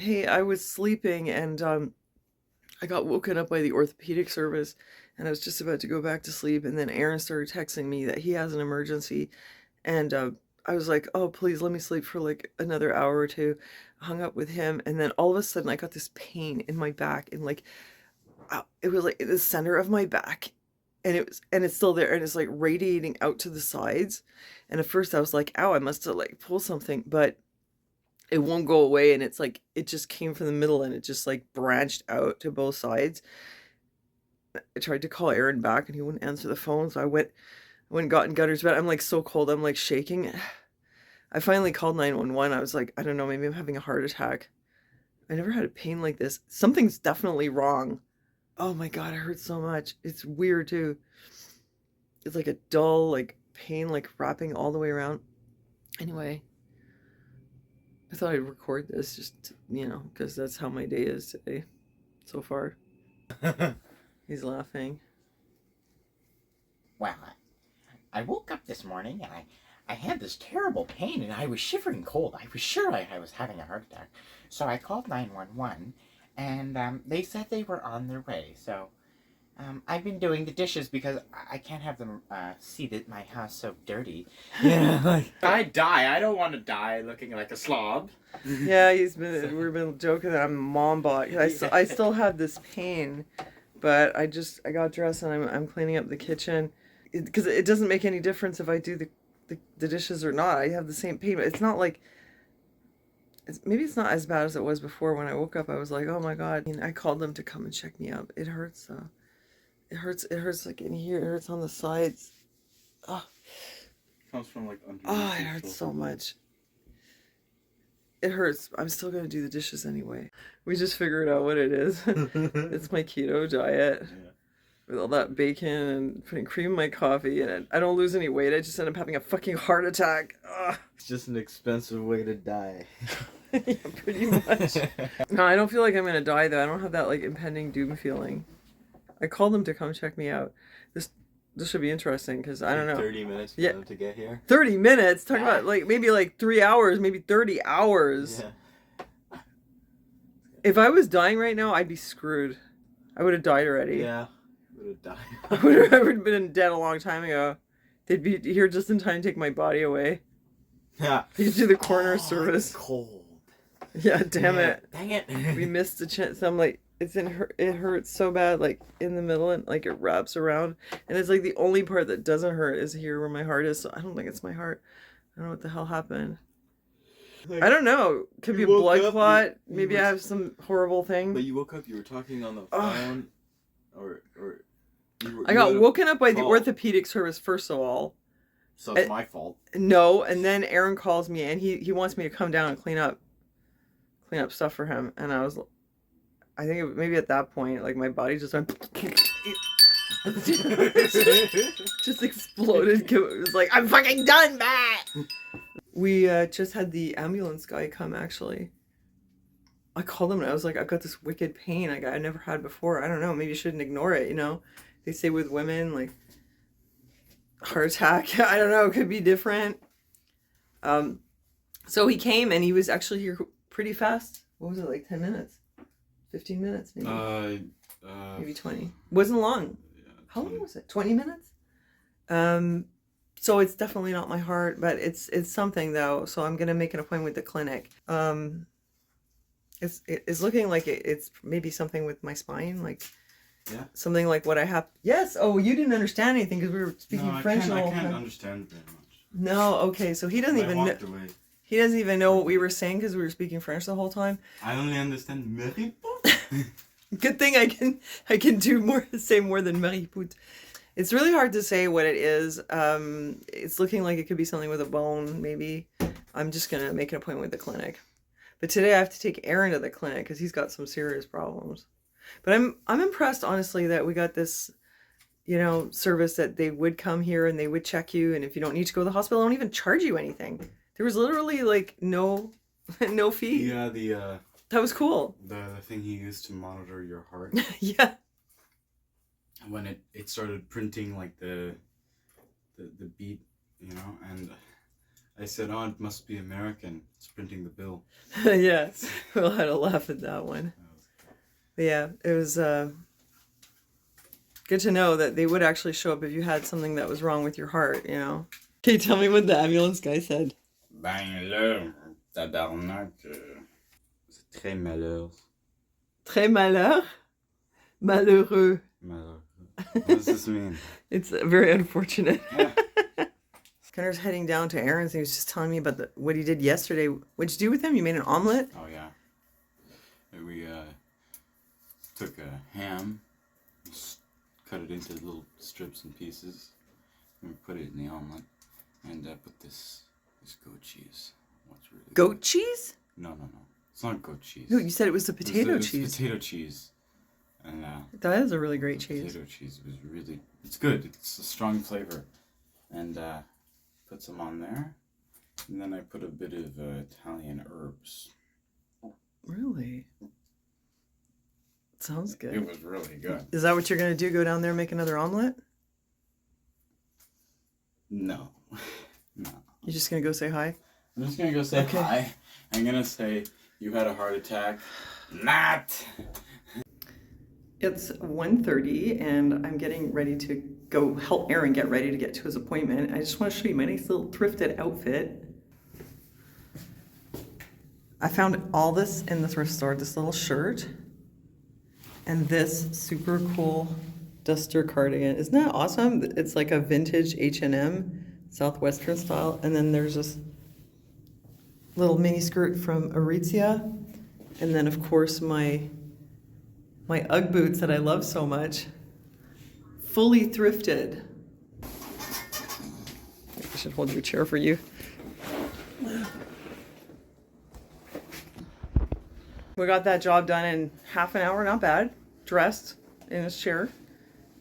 Hey, I was sleeping and I got woken up by the orthopedic service and I was just about to go back to sleep and then Aaron started texting me that he has an emergency and I was like, "Oh, please let me sleep for like another hour or two." I hung up with him and then all of a sudden I got this pain in my back and like it was like in the center of my back and it's still there and it's like radiating out to the sides. And at first I was like, "Ow, I must have like pulled something," but it won't go away, and it's like it just came from the middle and it just like branched out to both sides. I tried to call Aaron back and he wouldn't answer the phone, so I went and got in Gunner's bed. I'm like so cold, I'm like shaking. I finally called 911. I was like, I don't know, maybe I'm having a heart attack. I never had a pain like this. Something's definitely wrong. Oh my god, it hurts so much. It's weird too. It's like a dull like pain like wrapping all the way around. Anyway, I thought I'd record this just, because that's how my day is today so far. He's laughing. Well, I woke up this morning and I had this terrible pain and I was shivering cold. I was sure I was having a heart attack. So I called 911 and they said they were on their way. So I've been doing the dishes because I can't have them see that my house so dirty. Yeah, like I die. I don't want to die looking like a slob. Yeah, we've been joking that I'm a mom bot. I still have this pain, but I got dressed and I'm cleaning up the kitchen because it doesn't make any difference if I do the dishes or not. I have the same pain, but it's not like maybe it's not as bad as it was before. When I woke up, I was like, oh my god. I called them to come and check me out. It hurts though. It hurts like in here. It hurts on the sides. Oh, Comes from like under. oh, it hurts so much. It hurts. I'm still gonna do the dishes anyway. We just figured out what it is. It's my keto diet. Yeah. With all that bacon and putting cream in my coffee, and I don't lose any weight. I just end up having a fucking heart attack. Ugh. It's just an expensive way to die. Yeah, pretty much. No, I don't feel like I'm gonna die though. I don't have that like impending doom feeling. I called them to come check me out. This should be interesting because I don't know. 30 minutes for Yeah. them to get here. 30 minutes? Talk about like maybe like 3 hours, maybe 30 hours. Yeah. If I was dying right now, I'd be screwed. I would have died already. Yeah. Would have died. I would have been dead a long time ago. They'd be here just in time to take my body away. Yeah. They'd do the coroner service. It's cold. Yeah, damn it. Dang it. We missed the chance. I'm like, it hurts so bad, like in the middle, and like it wraps around. And it's like the only part that doesn't hurt is here where my heart is. So I don't think it's my heart. I don't know what the hell happened. I don't know. Could be a blood clot. Maybe I have some horrible thing. But you woke up, you were talking on the phone, or I got woken up by the orthopedic service, first of all. So it's my fault. No, and then Aaron calls me and he wants me to come down and clean up stuff for him. And I think maybe at that point, like my body just went just exploded. It was like, I'm fucking done, Matt. We just had the ambulance guy come, actually. I called him and I was like, I've got this wicked pain like I never had before. I don't know, maybe you shouldn't ignore it, They say with women, like, heart attack, I don't know, it could be different. So he came and he was actually here pretty fast. What was it, like 10 minutes? 15 minutes, maybe? Maybe 20. Wasn't long. Yeah, how long was it? 20 minutes? So it's definitely not my heart, but it's something though. So I'm gonna make an appointment with the clinic. It's looking like it's maybe something with my spine, like something like what I have. Yes. Oh, you didn't understand anything because we were speaking French. I can't understand very much. No. Okay. So he doesn't even know. He doesn't even know what we were saying because we were speaking French the whole time. I only understand Maripout. Good thing I can say more than Maripout. It's really hard to say what it is. It's looking like it could be something with a bone, maybe. I'm just gonna make an appointment with the clinic. But today I have to take Aaron to the clinic because he's got some serious problems. But I'm impressed, honestly, that we got this, service that they would come here and they would check you, and if you don't need to go to the hospital, they don't even charge you anything. There was literally like no fee. Yeah, that was cool. The thing he used to monitor your heart. Yeah. When it started printing like the beat, and I said, oh, it must be American. It's printing the bill. Yeah, we'll have to laugh at that one. But yeah, it was good to know that they would actually show up if you had something that was wrong with your heart, you know. Okay, tell me what the ambulance guy said. Ben là, tabarnak. C'est très malheur. Très malheur? Malheureux. Malheur. What does this mean? It's very unfortunate. Yeah. Gunner's heading down to Aaron's and he was just telling me about what he did yesterday. What'd you do with him? You made an omelet? Oh, yeah. We took a ham, cut it into little strips and pieces, and we put it in the omelet, and put this goat cheese. What's really Goat good. cheese? No. It's not goat cheese. No, you said it was the potato It's cheese. potato cheese. And That is a really great cheese. potato cheese was really, it's good. It's a strong flavor. And put some on there. And then I put a bit of Italian herbs. Really? Sounds good. It was really good. Is that what you're going to do? Go down there and make another omelet? No. No. You're just going to go say hi? I'm just gonna go say Okay. hi. I'm gonna say you had a heart attack. Not. It's 1:30 and I'm getting ready to go help Aaron get ready to get to his appointment. I just want to show you my nice little thrifted outfit. I found all this in the thrift store, this little shirt and this super cool duster cardigan. Isn't that awesome? It's like a vintage H&M Southwestern style. And then there's this little mini skirt from Aritzia. And then of course my Ugg boots that I love so much. Fully thrifted. I should hold your chair for you. We got that job done in half an hour, not bad. Dressed in his chair.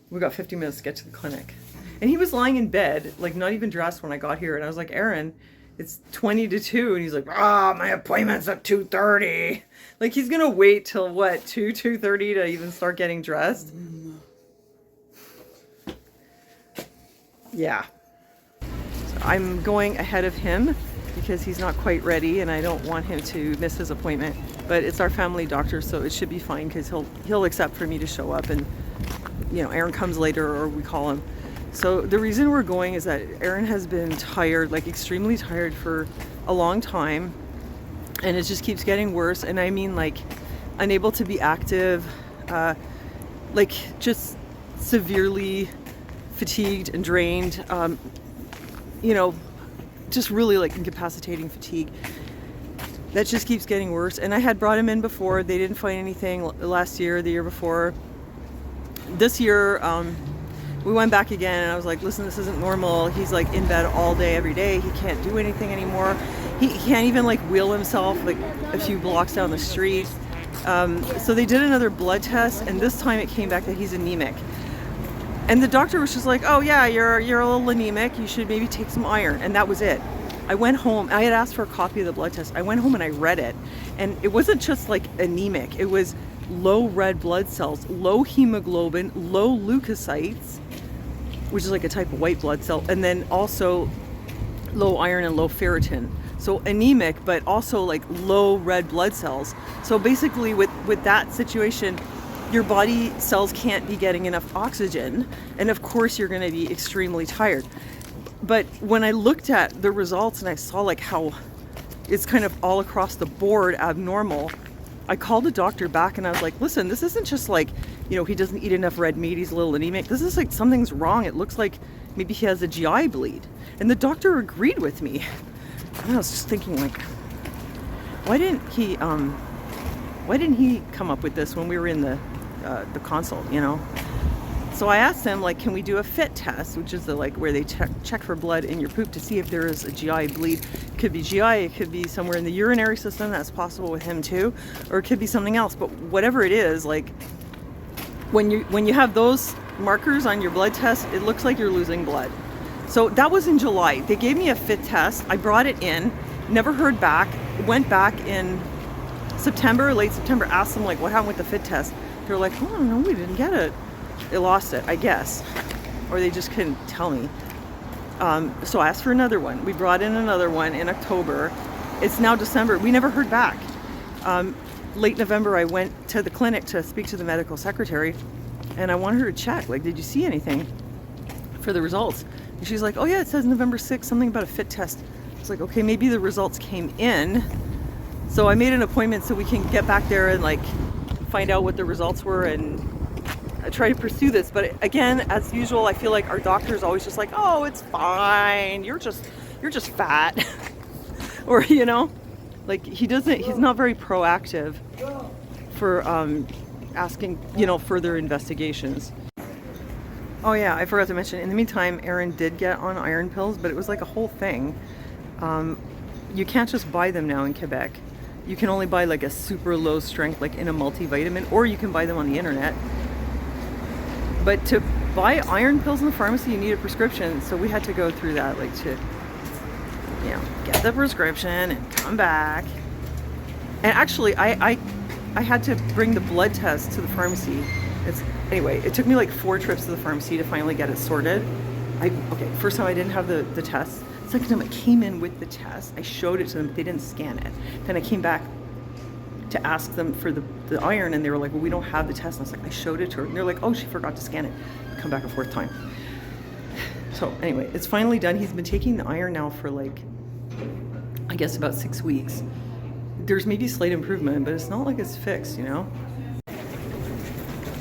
We got 50 minutes to get to the clinic. And he was lying in bed, like not even dressed when I got here. And I was like, Aaron, it's 20 to 2. And he's like, my appointment's at 2:30. Like he's gonna wait till what, 2:30 to even start getting dressed? Yeah. So I'm going ahead of him because he's not quite ready and I don't want him to miss his appointment. But it's our family doctor, so it should be fine because he'll accept for me to show up and, you know, Aaron comes later or we call him. So the reason we're going is that Aaron has been tired, like extremely tired for a long time. And it just keeps getting worse. And I mean like unable to be active, like just severely fatigued and drained, you know, just really like incapacitating fatigue. That just keeps getting worse. And I had brought him in before. They didn't find anything last year, the year before. This year, we went back again and I was like, listen, this isn't normal. He's like in bed all day, every day. He can't do anything anymore. He can't even like wheel himself like a few blocks down the street. So they did another blood test and this time it came back that he's anemic. And the doctor was just like, oh yeah, you're a little anemic. You should maybe take some iron. And that was it. I went home. I had asked for a copy of the blood test. I went home and I read it. And it wasn't just like anemic. It was low red blood cells, low hemoglobin, low leukocytes, which is like a type of white blood cell, and then also low iron and low ferritin. So anemic, but also like low red blood cells. So basically with that situation, your body cells can't be getting enough oxygen. And of course you're gonna be extremely tired. But when I looked at the results and I saw like how it's kind of all across the board abnormal, I called the doctor back and I was like, listen, this isn't just like, you know, he doesn't eat enough red meat, he's a little anemic. This is like something's wrong. It looks like maybe he has a GI bleed. And the doctor agreed with me. And I was just thinking like, why didn't he come up with this when we were in the consult, you know? So I asked him, like, can we do a fit test, which is the, like, where they check for blood in your poop to see if there is a GI bleed. It could be GI, it could be somewhere in the urinary system, that's possible with him too, or it could be something else. But whatever it is, like, when you have those markers on your blood test, it looks like you're losing blood. So that was in July. They gave me a fit test. I brought it in, never heard back, went back in September, late September, asked them, like, what happened with the fit test? They're like, oh, no, we didn't get it. They lost it, I guess, or they just couldn't tell me. So I asked for another one. We brought in another one in October. It's now December. We never heard back. Late November, I went to the clinic to speak to the medical secretary, and I wanted her to check, like, did you see anything for the results? And she's like, oh yeah, it says November 6th, something about a fit test. It's like, okay, maybe the results came in. So I made an appointment so we can get back there and like find out what the results were and try to pursue this. But again, as usual, I feel like our doctor is always just like, oh, it's fine, you're just fat. Or, you know, like he's not very proactive for asking, you know, further investigations. Oh yeah, I forgot to mention, in the meantime, Aaron did get on iron pills, but it was like a whole thing. You can't just buy them now in Quebec. You can only buy like a super low strength, like in a multivitamin, or you can buy them on the internet. But to buy iron pills in the pharmacy, you need a prescription. So we had to go through that, like to, you know, get the prescription and come back. And actually, I had to bring the blood test to the pharmacy. Anyway, it took me like 4 trips to the pharmacy to finally get it sorted. Okay, first time I didn't have the test. Second time I came in with the test. I showed it to them, but they didn't scan it. Then I came back to ask them for the iron, and they were like, well, we don't have the test. And I was like, I showed it to her. And they're like, oh, she forgot to scan it. Come back a 4th time. So anyway, it's finally done. He's been taking the iron now for like, I guess about 6 weeks. There's maybe slight improvement, but it's not like it's fixed, you know?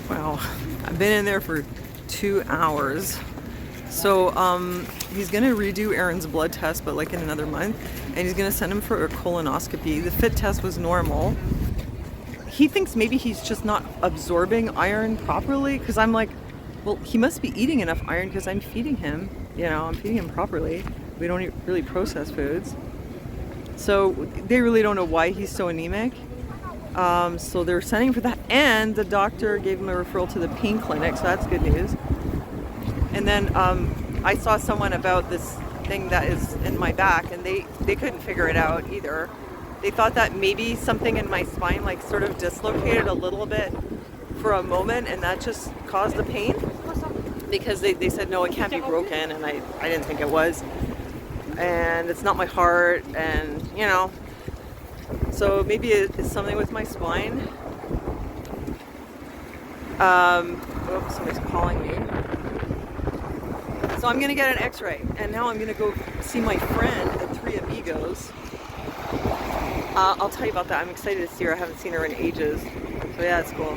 Wow, I've been in there for 2 hours. So he's gonna redo Aaron's blood test, but like in another month, and he's gonna send him for a colonoscopy. The fit test was normal. He thinks maybe he's just not absorbing iron properly, because I'm like, well, he must be eating enough iron because I'm feeding him, you know, I'm feeding him properly. We don't eat really processed foods. So they really don't know why he's so anemic. So they're sending for that, and the doctor gave him a referral to the pain clinic, so that's good news. And then I saw someone about this thing that is in my back, and they couldn't figure it out either. They thought that maybe something in my spine like sort of dislocated a little bit for a moment, and that just caused the pain, because they said no, it can't be broken, and I didn't think it was, and it's not my heart, and you know, so maybe it's something with my spine. Oops, somebody's calling me. So I'm gonna get an x-ray, and now I'm gonna go see my friend at Three Amigos. I'll tell you about that. I'm excited to see her. I haven't seen her in ages. So yeah, it's cool.